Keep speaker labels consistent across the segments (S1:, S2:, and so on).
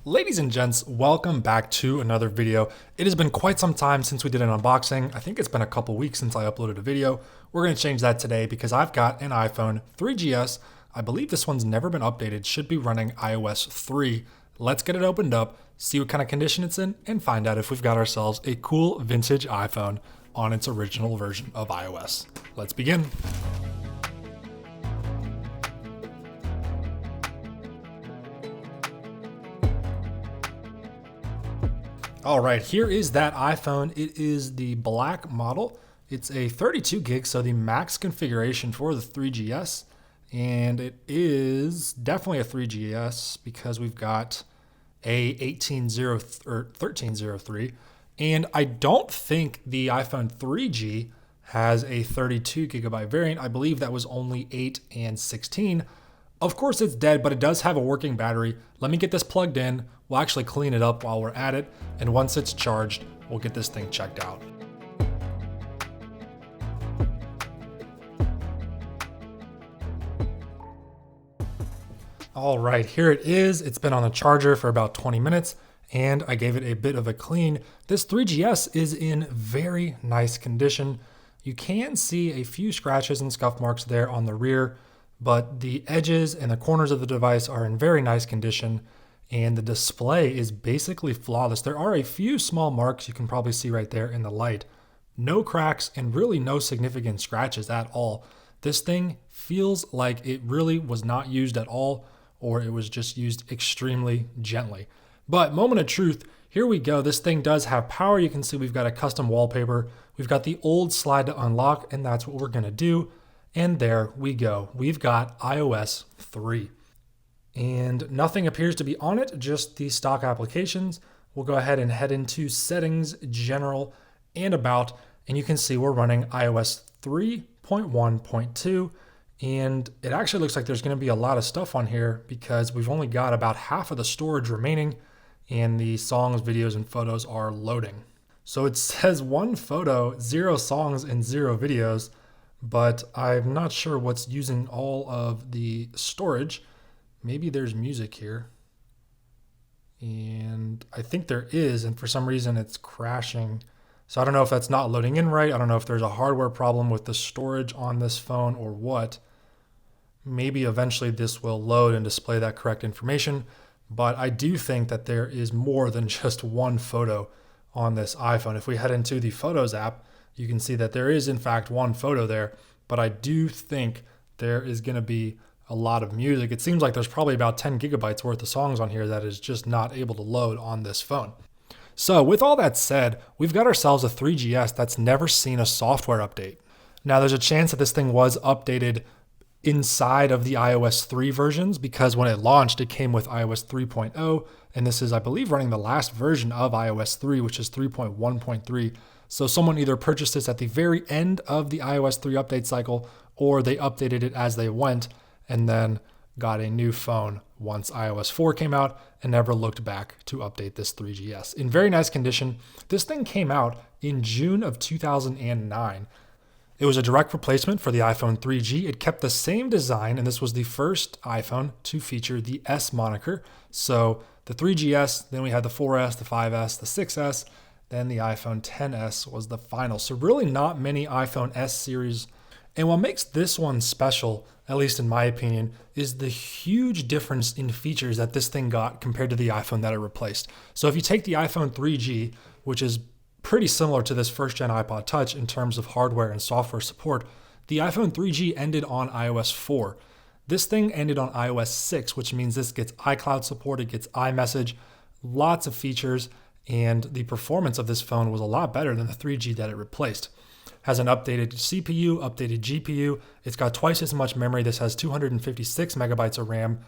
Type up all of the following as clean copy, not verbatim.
S1: Ladies and gents, welcome back to another video. It has been quite some time since we did an unboxing. I think it's been a couple weeks since I uploaded a video. We're going to change that today because I've got an iPhone 3GS. I believe this one's never been updated, should be running iOS 3. Let's get it opened up, see what kind of condition it's in, and find out if we've got ourselves a cool vintage iPhone on its original version of iOS. Let's begin. All right, here is that iPhone. It is the black model. It's a 32 gig, so the max configuration for the 3GS. And it is definitely a 3GS because we've got a 1303. And I don't think the iPhone 3G has a 32 gigabyte variant. I believe that was only 8 and 16. Of course it's dead, but it does have a working battery. Let me get this plugged in. We'll actually clean it up while we're at it. And once it's charged, we'll get this thing checked out. All right, here it is. It's been on the charger for about 20 minutes and I gave it a bit of a clean. This 3GS is in very nice condition. You can see a few scratches and scuff marks there on the rear, but the edges and the corners of the device are in very nice condition, and the display is basically flawless. There are a few small marks you can probably see right there in the light. No cracks and really no significant scratches at all. This thing feels like it really was not used at all, or it was just used extremely gently. But moment of truth, here we go. This thing does have power. You can see we've got a custom wallpaper. We've got the old slide to unlock, and that's what we're gonna do. And there we go. We've got iOS 3. And nothing appears to be on it, just the stock applications. We'll go ahead and head into settings, general, and about, and you can see we're running iOS 3.1.2. And it actually looks like there's going to be a lot of stuff on here because we've only got about half of the storage remaining and the songs, videos, and photos are loading. So it says 1 photo, 0 songs, and 0 videos, but I'm not sure what's using all of the storage. Maybe there's music here. And I think there is, and for some reason it's crashing. So I don't know if that's not loading in right. I don't know if there's a hardware problem with the storage on this phone or what. Maybe eventually this will load and display that correct information, but I do think that there is more than just 1 photo on this iPhone. If we head into the Photos app, you can see that there is in fact 1 photo there, but I do think there is going to be a lot of music. It seems like there's probably about 10 gigabytes worth of songs on here that is just not able to load on this phone. So with all that said, we've got ourselves a 3GS that's never seen a software update. Now there's a chance that this thing was updated inside of the iOS 3 versions because when it launched, it came with iOS 3.0, and this is, I believe, running the last version of iOS 3, which is 3.1.3. So someone either purchased this at the very end of the iOS 3 update cycle, or they updated it as they went and then got a new phone once iOS 4 came out and never looked back to update this 3GS. In very nice condition. This thing came out in June of 2009. It was a direct replacement for the iPhone 3G. It kept the same design, and this was the first iPhone to feature the S moniker. So the 3GS, then we had the 4S, the 5S, the 6S, then the iPhone XS was the final. So really not many iPhone S series. And what makes this one special, at least in my opinion, is the huge difference in features that this thing got compared to the iPhone that it replaced. So if you take the iPhone 3G, which is pretty similar to this first-gen iPod Touch in terms of hardware and software support, the iPhone 3G ended on iOS 4. This thing ended on iOS 6, which means this gets iCloud support, it gets iMessage, lots of features, and the performance of this phone was a lot better than the 3G that it replaced. Has an updated CPU, updated GPU. It's got twice as much memory. This has 256 megabytes of RAM.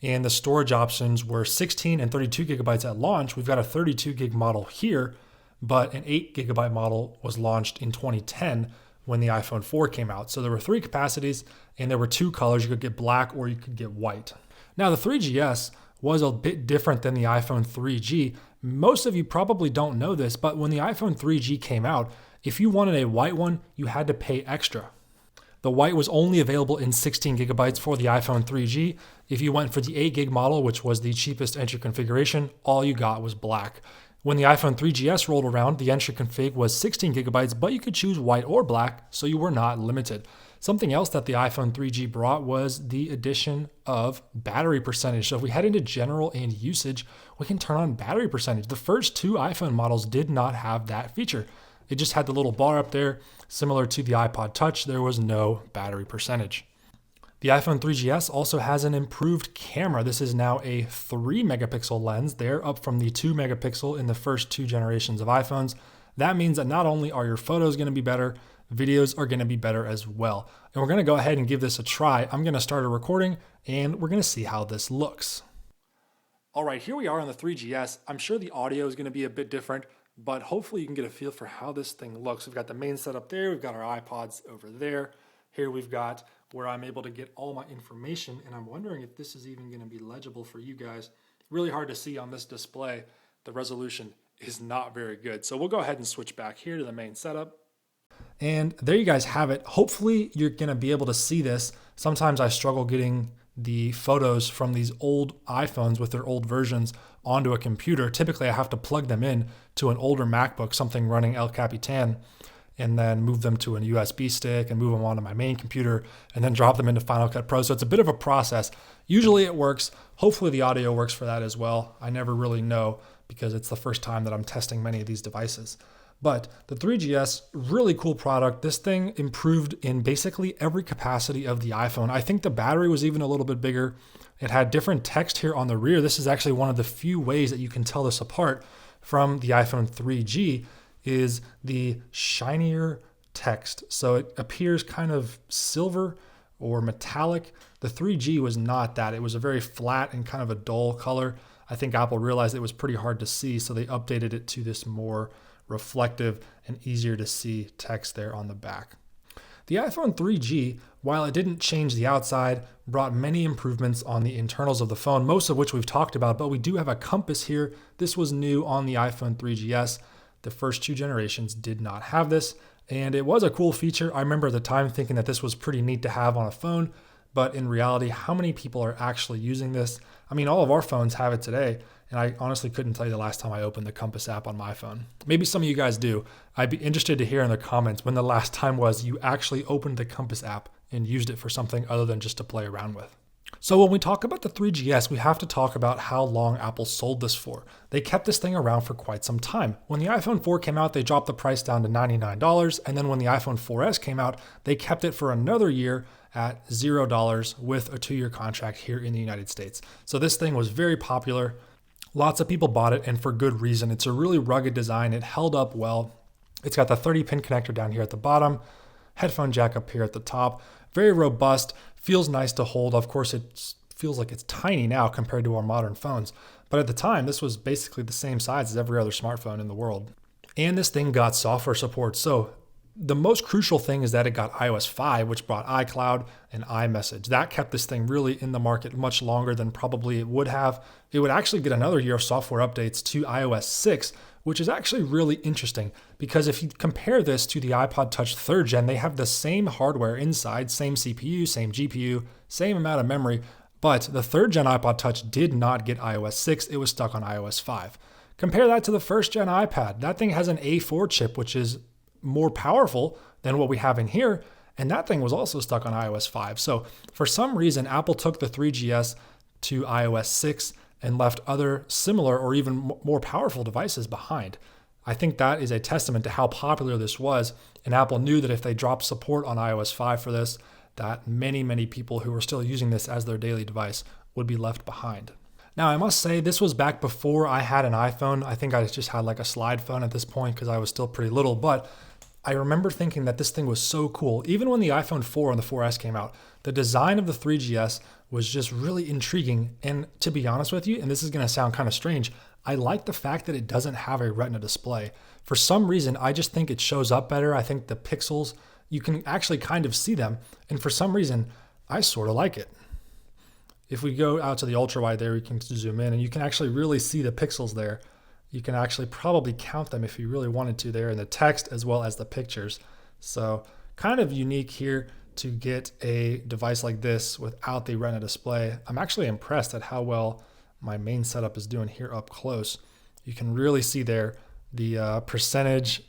S1: And the storage options were 16 and 32 gigabytes at launch. We've got a 32 gig model here, but an 8 gigabyte model was launched in 2010 when the iPhone 4 came out. So there were 3 capacities and there were 2 colors. You could get black or you could get white. Now the 3GS was a bit different than the iPhone 3G. Most of you probably don't know this, but when the iPhone 3G came out, if you wanted a white one, you had to pay extra. The white was only available in 16 gigabytes for the iPhone 3G. If you went for the 8 gig model, which was the cheapest entry configuration, all you got was black. When the iPhone 3GS rolled around, the entry config was 16 gigabytes, but you could choose white or black, so you were not limited. Something else that the iPhone 3G brought was the addition of battery percentage. So if we head into general and usage, we can turn on battery percentage. The first two iPhone models did not have that feature. It just had the little bar up there. Similar to the iPod Touch, there was no battery percentage. The iPhone 3GS also has an improved camera. This is now a 3 megapixel lens. They're up from the 2 megapixel in the first two generations of iPhones. That means that not only are your photos going to be better, videos are going to be better as well. And we're going to go ahead and give this a try. I'm going to start a recording and we're going to see how this looks. All right, here we are on the 3GS. I'm sure the audio is going to be a bit different, but hopefully you can get a feel for how this thing looks. We've got the main setup there. We've got our iPods over there. Here we've got where I'm able to get all my information, and I'm wondering if this is even going to be legible for you guys. Really hard to see on this display. The resolution is not very good. So we'll go ahead and switch back here to the main setup. And there you guys have it. Hopefully you're going to be able to see this. Sometimes I struggle getting the photos from these old iPhones with their old versions onto a computer. Typically I have to plug them in to an older MacBook, something running El Capitan, and then move them to a USB stick and move them onto my main computer and then drop them into Final Cut Pro. So it's a bit of a process. Usually it works. Hopefully the audio works for that as well. I never really know because it's the first time that I'm testing many of these devices. But the 3GS, really cool product. This thing improved in basically every capacity of the iPhone. I think the battery was even a little bit bigger. It had different text here on the rear. This is actually one of the few ways that you can tell this apart from the iPhone 3G is the shinier text. So it appears kind of silver or metallic. The 3G was not that. It was a very flat and kind of a dull color. I think Apple realized it was pretty hard to see, so they updated it to this more reflective and easier to see text there on the back. The iPhone 3G, while it didn't change the outside, brought many improvements on the internals of the phone, most of which we've talked about, but we do have a compass here. This was new on the iPhone 3GS. The first two generations did not have this, and it was a cool feature. I remember at the time thinking that this was pretty neat to have on a phone, but in reality, how many people are actually using this? I mean, all of our phones have it today, and I honestly couldn't tell you the last time I opened the Compass app on my phone. Maybe some of you guys do. I'd be interested to hear in the comments when the last time was you actually opened the Compass app and used it for something other than just to play around with. So when we talk about the 3GS, we have to talk about how long Apple sold this for. They kept this thing around for quite some time. When the iPhone 4 came out, they dropped the price down to $99. And then when the iPhone 4S came out, they kept it for another year at $0 with a 2-year contract here in the United States. So this thing was very popular. Lots of people bought it, and for good reason. It's a really rugged design. It held up well. It's got the 30-pin connector down here at the bottom, headphone jack up here at the top. Very robust, feels nice to hold. Of course, it feels like it's tiny now compared to our modern phones. But at the time, this was basically the same size as every other smartphone in the world. And this thing got software support. So the most crucial thing is that it got iOS 5, which brought iCloud and iMessage. That kept this thing really in the market much longer than probably it would have. It would actually get another year of software updates to iOS 6, which is actually really interesting because if you compare this to the iPod Touch 3rd gen, they have the same hardware inside, same CPU, same GPU, same amount of memory, but the 3rd gen iPod Touch did not get iOS 6. It was stuck on iOS 5. Compare that to the 1st gen iPad. That thing has an A4 chip, which is more powerful than what we have in here, and that thing was also stuck on iOS 5. So for some reason, Apple took the 3GS to iOS 6 and left other similar or even more powerful devices behind. I think that is a testament to how popular this was, and Apple knew that if they dropped support on iOS 5 for this, that many, many people who were still using this as their daily device would be left behind. Now, I must say, this was back before I had an iPhone. I think I just had like a slide phone at this point because I was still pretty little, but I remember thinking that this thing was so cool. Even when the iPhone 4 and the 4S came out, the design of the 3GS was just really intriguing. And to be honest with you, and this is going to sound kind of strange, I like the fact that it doesn't have a Retina display. For some reason, I just think it shows up better. I think the pixels, you can actually kind of see them. And for some reason, I sort of like it. If we go out to the ultra wide there, we can zoom in and you can actually really see the pixels there. You can actually probably count them if you really wanted to there in the text as well as the pictures. So kind of unique here to get a device like this without the Retina display. I'm actually impressed at how well my main setup is doing here up close. You can really see there the percentage.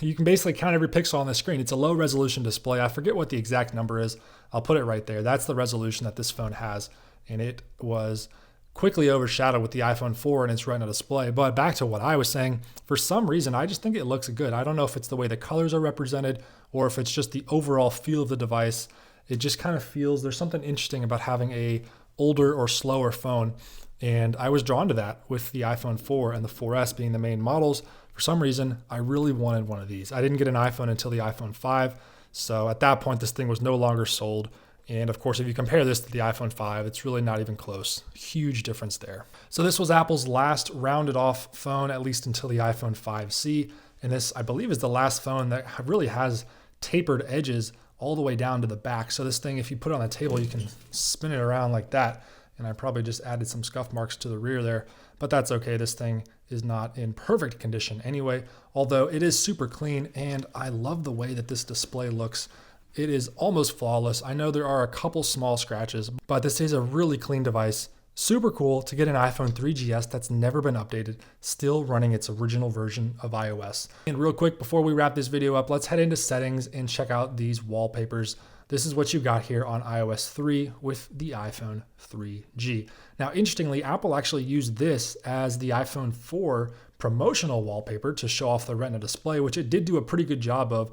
S1: You can basically count every pixel on the screen. It's a low resolution display. I forget what the exact number is. I'll put it right there. That's the resolution that this phone has. And it was quickly overshadowed with the iPhone 4 and its Retina display. But back to what I was saying, for some reason, I just think it looks good. I don't know if it's the way the colors are represented or if it's just the overall feel of the device. It just kind of feels, there's something interesting about having a older or slower phone. And I was drawn to that with the iPhone 4 and the 4S being the main models. For some reason, I really wanted one of these. I didn't get an iPhone until the iPhone 5. So at that point, this thing was no longer sold. And of course, if you compare this to the iPhone 5, it's really not even close. Huge difference there. So this was Apple's last rounded off phone, at least until the iPhone 5C. And this, I believe, is the last phone that really has tapered edges all the way down to the back. So this thing, if you put it on the table, you can spin it around like that. And I probably just added some scuff marks to the rear there, but that's okay. This thing is not in perfect condition anyway, although it is super clean, and I love the way that this display looks. It is almost flawless. I know there are a couple small scratches, but this is a really clean device. Super cool to get an iPhone 3GS that's never been updated, still running its original version of iOS. And real quick, before we wrap this video up, let's head into settings and check out these wallpapers. This is what you got here on iOS 3 with the iPhone 3G. Now, interestingly, Apple actually used this as the iPhone 4 promotional wallpaper to show off the Retina display, which it did do a pretty good job of,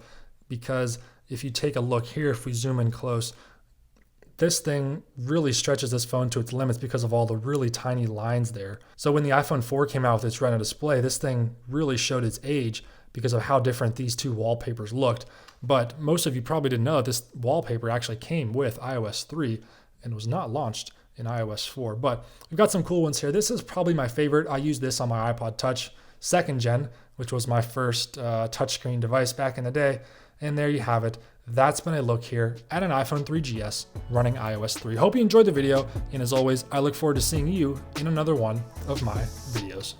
S1: because if you take a look here, if we zoom in close, this thing really stretches this phone to its limits because of all the really tiny lines there. So when the iPhone 4 came out with its Retina display, this thing really showed its age because of how different these two wallpapers looked. But most of you probably didn't know this wallpaper actually came with iOS 3 and was not launched in iOS 4. But we've got some cool ones here. This is probably my favorite. I used this on my iPod Touch 2nd gen, which was my first touchscreen device back in the day. And there you have it. That's been a look here at an iPhone 3GS running iOS 3. Hope you enjoyed the video. And as always, I look forward to seeing you in another one of my videos.